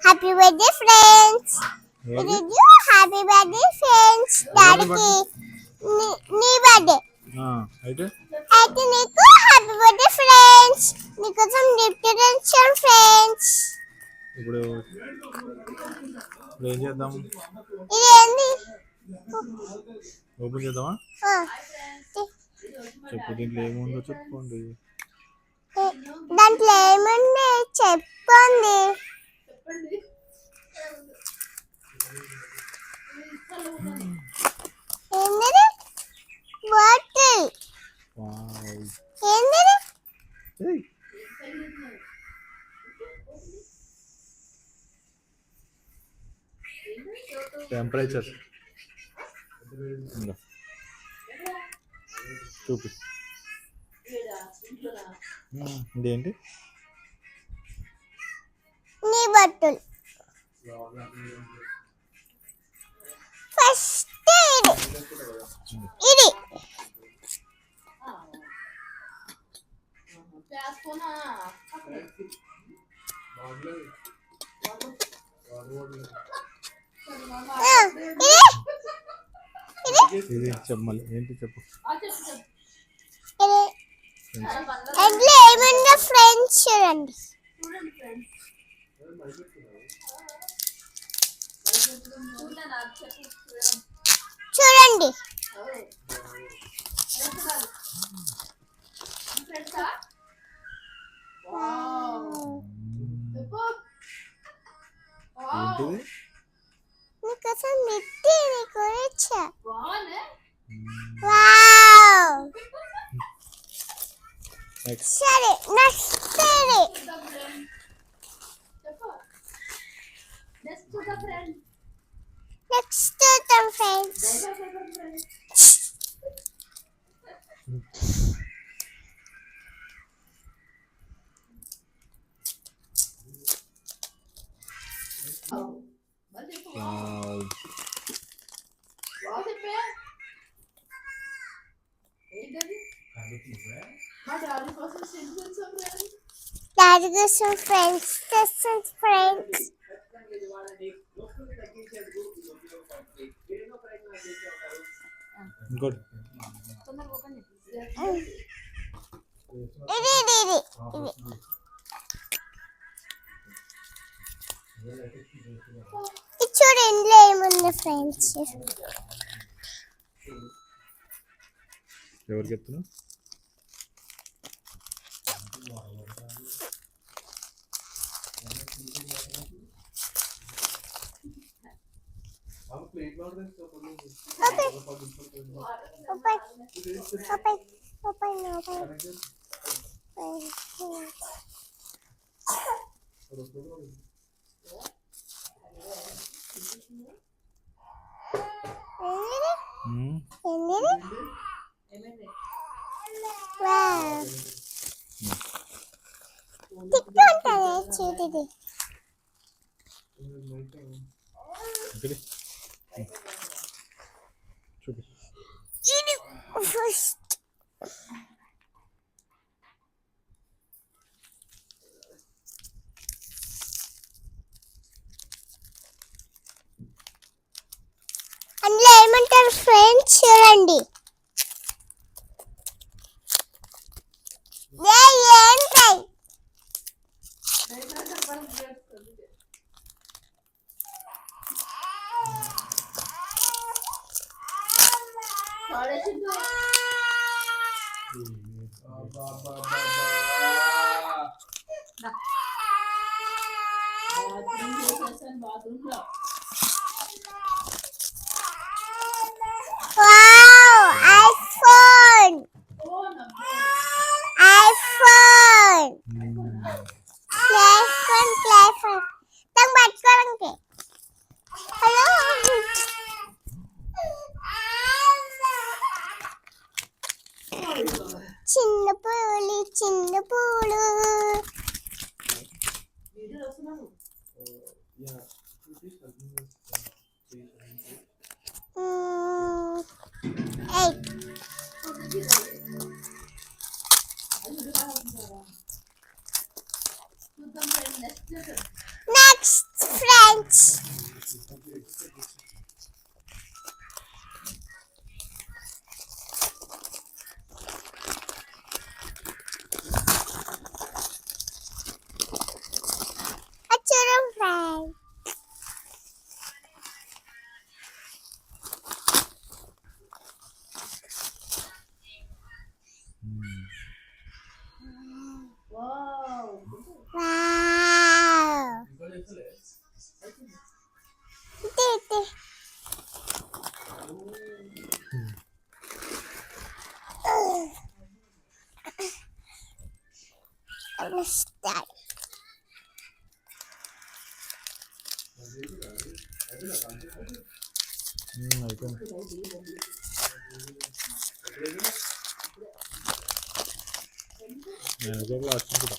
Happy birthday friends. Happy birthday friends. డాడీకి నీ birthday అయితే అయితే నీకు హ్యాపీ బర్త్డే ఫ్రెండ్స్. నీకోసం గిఫ్ట్ తెచ్చాను ఫ్రెండ్స్. ఇప్పుడు ఏం చేద్దాం? ఇదేంది? ఓపెన్ చేద్దామా? చెప్పు, దీంట్లో ఏముందో చెప్పుకోండి. దాంట్లో ఏముంది చెప్పండి. ఏంది బాటిల్? ఏంది టెంపరేచర్ చూపి. ఇదేంటి? నీ బాటిల్. ఫస్ట్ ఇది ఇది చెప్పు, మళ్ళీ ఏంటి చెప్పు. అందులో ఏమన్నా ఫ్రెండ్స్ చూడండి. చూడండి ఏంటిది? నీకోసం మిట్టి నీకు వచ్చా. వావ్. సరే నెక్స్ట్ నెక్స్ట్ ఫ్రెండ్స్. డాడీ కోసం ఫ్రెండ్స్ తెస్తాను ఫ్రెండ్స్. ఇంకోటి ఇది ఇది ఇది ఇది చూడు ఇందులో ఏముంది ఫ్రెండ్స్. ఎవరు చెప్తున్నా? చూడండి చూపి. ఫస్ట్ అందులో ఏమంటారు ఫ్రెండ్స్ చూడండి. ఏంటై వావ్ ఐఫోన్ ఐఫోన్ ప్లేఫోన్ తను పట్టుకోవడానికి. హలో చిన్న పూలు చిన్న పూలు. Next, French. Achuru French. Wow. Iti. Let's start. అయిపోయింది. మేనేజర్ లాస్ట్ కూడా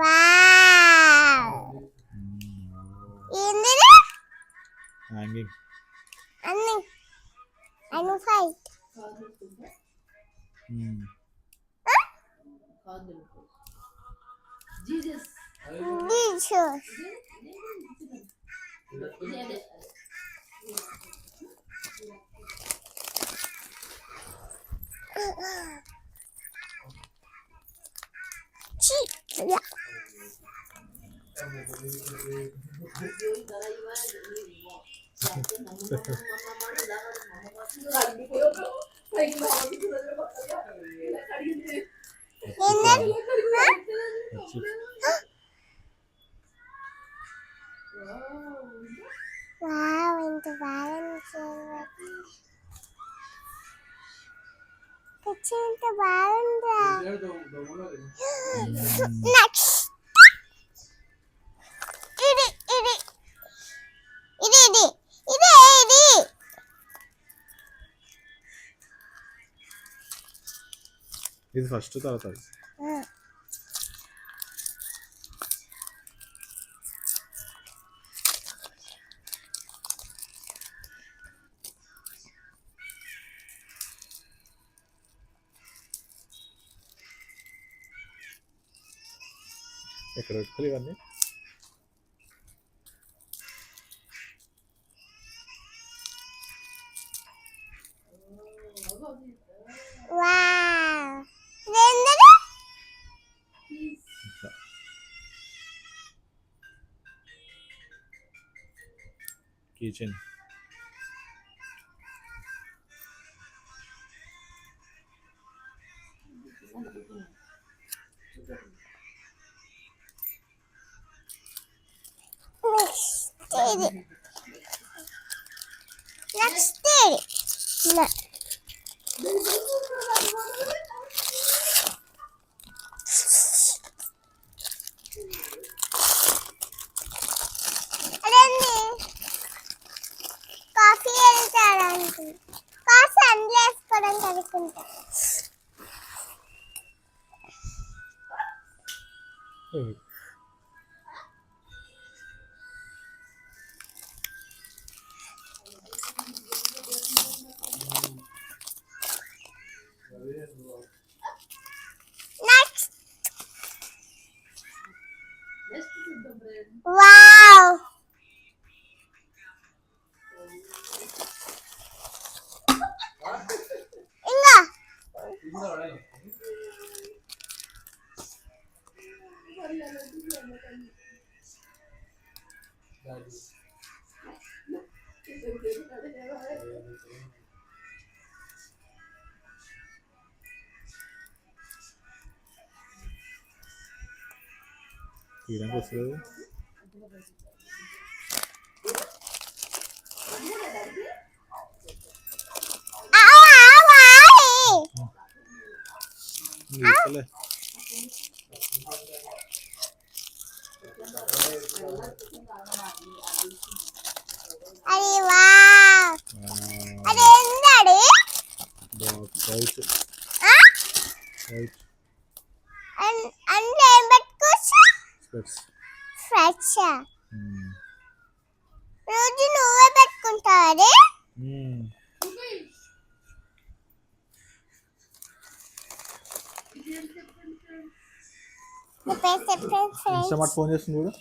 Wow. Ini hanging. anu anu fight. Jesus. Ya. Wow, into Valentine. Kecil itu Valentine. Next. Ini. ఇది ఫస్ట్ తర్వాత అది. ఎక్కడ పెట్టుకోవాలి ఇవన్నీ? Wow. కిచెన్. Next. కాఫీ వెళ్తాడానికి coffee అందులో వేసుకోవడానికి అనుకుంటా. నెక్స్ట్. వావ్. ఇంకా తీయడానికి వస్తుంది. తీసుకోలే. అది వావ్. అది ఏంటది? పౌచ్. అందులో ఏం పెట్టుకోవచ్చు? ఫ్రెష్. రోజు నువ్వే పెట్టుకుంటావు అది? నీ పేరు చెప్పండి ఫ్రెండ్స్. ఇన్స్టామార్ట్ ఫోన్ చేస్తుంది చూడు.